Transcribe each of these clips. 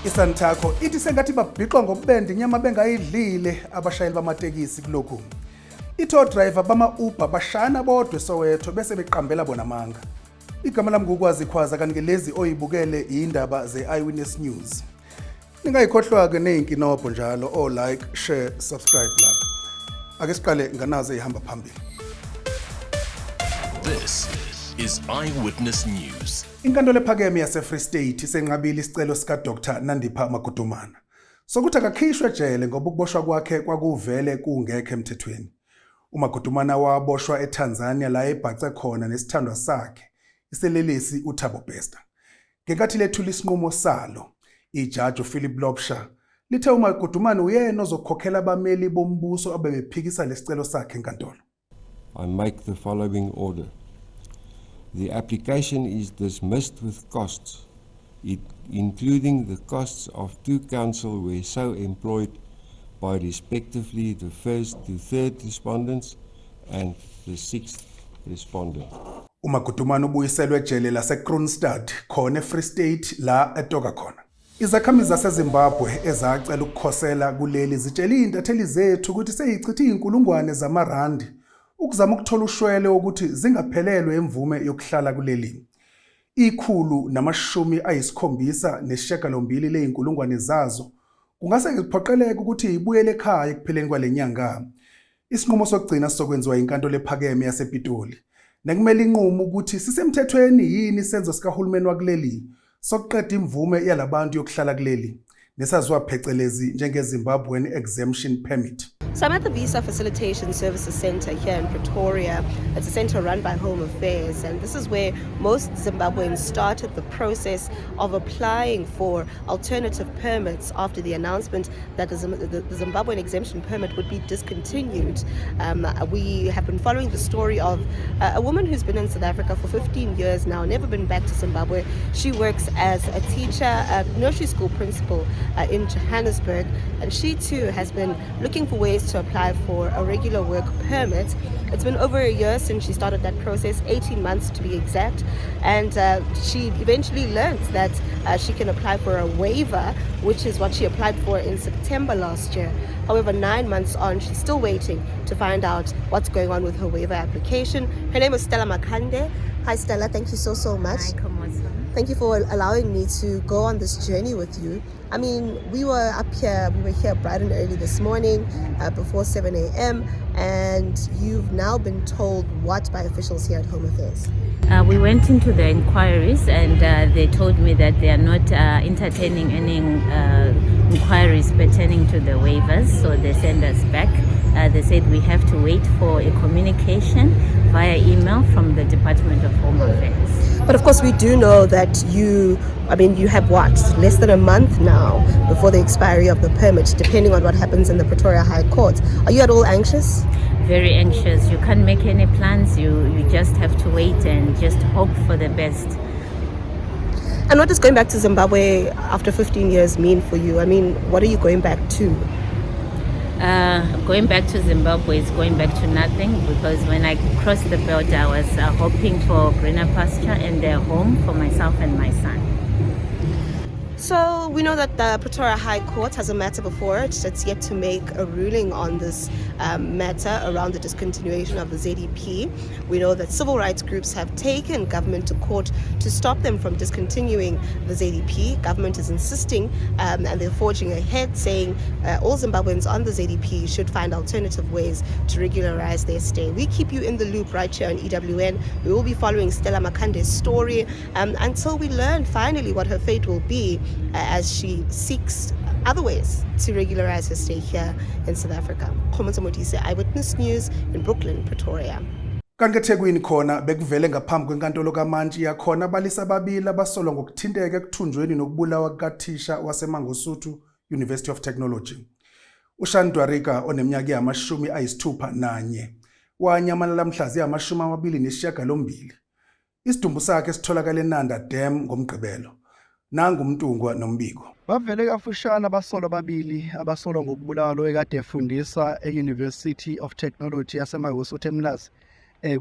Isantako ithi sengathi babhiqwa ngobende inyama bengayidlile abashayeli bamatekisi kulokhu. Ito driver bamaUber bashayana bodwa eSoweto bese beqambela bona amanga. Igama lami uKwazi Kwaza kanti lezi oyibukele izindaba ze-Eyewitness News. Ningayikhohlwa-ke neyinkinobho njalo like, share, subscribe lapha. Ake siqale nganazo ehamba phambili. This is Eyewitness News. Inkantolo ephakeme yase-Free State isenqabile isicelo sika-Dr. uNandipha makudumana sokuthi akakhishwe ejele ngoba ukuboshwa kwakhe kwakuvele kungekho emthethweni. uMagudumana waboshwa eTanzania la ebhace khona nesithandwa sakhe iselelesi uThabo Bester. Ngenkathi lethula isinqumo salo, ijaji uPhilip Lobsha lithe uMagudumana uyena ozokhokhela abameli bombuso abebephikisa lesicelo sakhe enkantolo. I make the following order. The application is dismissed with costs, including the costs of two counsel where so employed by respectively the first to third respondents and the sixth respondent. uMagudumana ubuyiselwe ejele laseKroonstad khona eFree State la etoka khona. Izakhamizi zaseZimbabwe ezacela ukukhosela kuleli zitshela intatheli zethu ukuthi seyichithe inkulungwane zamarandi ukuzama ukuthola ushwele ukuthi zingaphelelwe imvume yokuhlala kuleli. $178 leyinkulungwane zazo kungase kuphoqeleke ukuthi ibuyele ekhaya ekupheleni kwalenyanga. Isinqumo sokugcina sokwenziwa inkantolo ephakeme yasePitoli nekumele inqumo ukuthi sisemthethweni yini isenzo sikahulumeni wakuleli sokuqeda imvume yalabantu yokuhlala kuleli nesaziwa phecelezi njengeZimbabwean Exemption Permit. So I'm at the Visa Facilitation Services Center here in Pretoria. It's a center run by Home Affairs, and this is where most Zimbabweans started the process of applying for alternative permits after the announcement that the Zimbabwean exemption permit would be discontinued. We have been following the story of a woman who's been in South Africa for 15 years now, never been back to Zimbabwe. She works as a teacher, a nursery school principal in Johannesburg, and she too has been looking for ways to apply for a regular work permit. It's been over a year since she started that process, 18 months to be exact, and she eventually learned that she can apply for a waiver, which is what she applied for in September last year. However, 9 months on, she's still waiting to find out what's going on with her waiver application. Her name is Stella Makande. Hi Stella, thank you so much. Hi, Thank you for allowing me to go on this journey with you. I mean, we were here bright and early this morning, before 7 a.m. and you've now been told what by officials here at Home Affairs? We went into the inquiries and they told me that they are not entertaining any inquiries pertaining to the waivers, so they sent us back. They said we have to wait for a communication via email from the Department of Home Affairs. But of course we do know that you have what, less than a month now before the expiry of the permit, depending on what happens in the Pretoria High Court. Are you at all anxious? Very anxious. You can't make any plans. You just have to wait and just hope for the best. And what does going back to Zimbabwe after 15 years mean for you? I mean, what are you going back to? Going back to Zimbabwe is going back to nothing, because when I crossed the belt I was hoping for greener pasture and a home for myself and my son. So we know that the Pretoria High Court has a matter before it. It's yet to make a ruling on this matter around the discontinuation of the ZEP. We know that civil rights groups have taken government to court to stop them from discontinuing the ZEP. Government is insisting and they're forging ahead, saying all Zimbabweans on the ZEP should find alternative ways to regularize their stay. We keep you in the loop right here on EWN. We will be following Stella Makande's story until we learn finally what her fate will be as she seeks other ways to regularize her stay here in South Africa. Eyewitness News in Brooklyn, Pretoria. Kanti eThekwini khona bekuvele ngaphambi kwenkantolo kaMantshi yakhona abalisa ababili abasolwa ngokuthinteka ekuthunjweni nokubulawa kukaThisha waseMangosuthu University of Technology. uShandwarika oneminyaka eyama-61 wanyamalala mhla ziyama-28. Isidumbu sakhe sitholakala eNanda Dam ngomgqibelo. Nangu umntungwa nombiko. Bavele kafushane abasolwa ababili abasolwa ngokubulawa ekade efundisa e-University of Technology yaseMangosuthu eMlazi.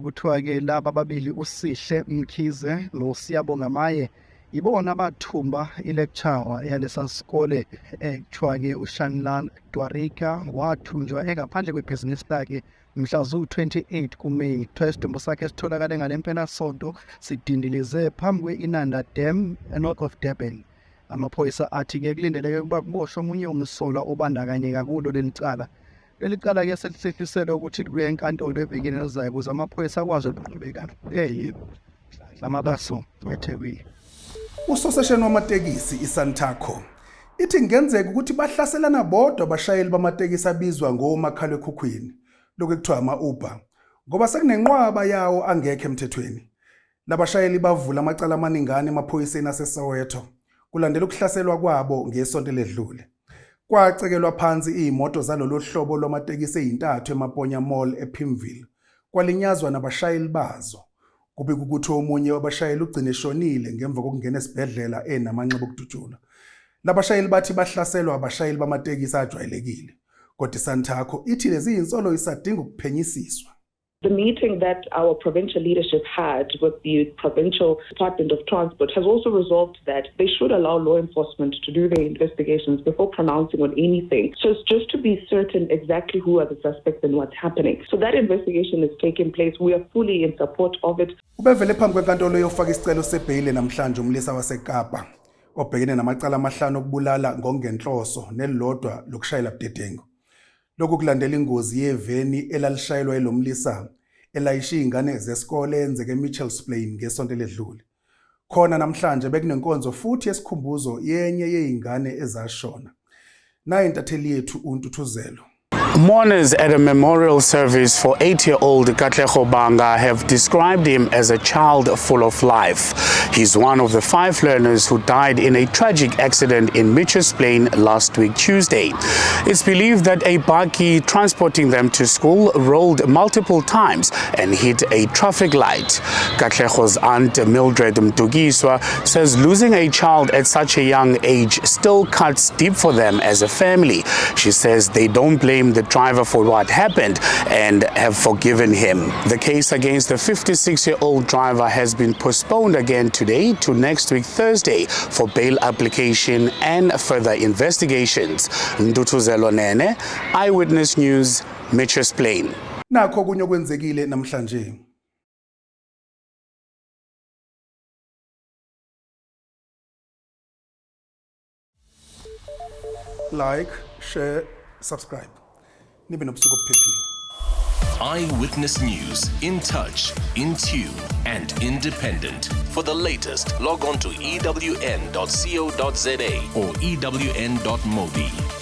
Kuthiwa ke laba ababili uSihle Mkhize lo Siyabonga Maye ibona abathumba ilecturer yalesa sikole ekuthiwa-ke uShanlan Dwarika wathunjwa engaphandle kwebhizinisi lakhe mhla zu-28 kuMeyi. Kuthiwa isidumbu sakhe sitholakale ngale mpelasonto sidindilize phambi kwe-Inanda Dam north of Durban. Amaphoyisa athi-ke kulindeleke ukuba kuboshwe omunye umsolwa obandakanyeka kulo leli cala. Leli cala-ke selihlehiselwe ukuthi kuye enkantolo evekini elizayo ukuze amaphoyisa akwazi ukuqhubeka lamabaso eThekwini. Usosesheni wamatekisi iSantaco ithi kungenzeka ukuthi bahlaselana bodwa abashayeli bamatekisi abizwa ngomakhalekhukhwini lokhu ekuthiwa ama-Uber ngoba sekunenqwaba yawo angekho emthethweni. Labashayeli bavula amacala amaningana emaphoyiseni aseSoweto kulandela ukuhlaselwa kwabo ngesonto ledlule. Kwacekelwa phansi izimoto zalolu hlobo lwamatekisi ezintathu eMaponya Mall ePimville kwalinyazwa nabashayeli bazo. Kubika ukuthi omunye wabashayeli ugcine eshonile ngemva kokungena esibhedlela enamanxeba okudutshula. Labashayeli bathi bahlaselwa abashayeli bamatekisi ajwayelekile. Kodwa iSantaco ithi lezi izinsolo isadinga ukuphenyisiswa. The meeting that our provincial leadership had with the Provincial Department of Transport has also resolved that they should allow law enforcement to do their investigations before pronouncing on anything. So it's just to be certain exactly who are the suspects and what's happening. So that investigation is taking place. We are fully in support of it. Ubevele phambi kwenkantolo yofaka isicelo sebhayili namhlanje umlisa waseKapa obhekene namacala amahlanu okubulala ngokungenhloso nelilodwa lokushayela budedengu. Lokhu kulandela ingozi yeveni elalishayelwa elomlisa elayisha izingane zesikole enzeke eMitchells Plain ngesonto ledlule. Khona namhlanje bekunenkonzo futhi yesikhumbuzo yenye yezingane ezashona. Nayi intatheli yethu uNtuthuzelo. Mourners at a memorial service for 8-year-old Katlego Banga have described him as a child full of life. He's one of the 5 learners who died in a tragic accident in Mitchells Plain last week Tuesday. It's believed that a bakkie transporting them to school rolled multiple times and hit a traffic light. Katlego's aunt Mildred Mtugiswa says losing a child at such a young age still cuts deep for them as a family. She says they don't blame the driver for what happened and have forgiven him. The case against the 56-year-old driver has been postponed again today to next week Thursday for bail application and further investigations. Nduthuzelo Nene, Eyewitness News, Mitchells Plain. Nakho kunye okwenzekile namhlanje. Like, share, subscribe. Nibe nobusuku obuphephile. Eyewitness News, in touch, in tune, and independent. For the latest, log on to ewn.co.za or ewn.mobi.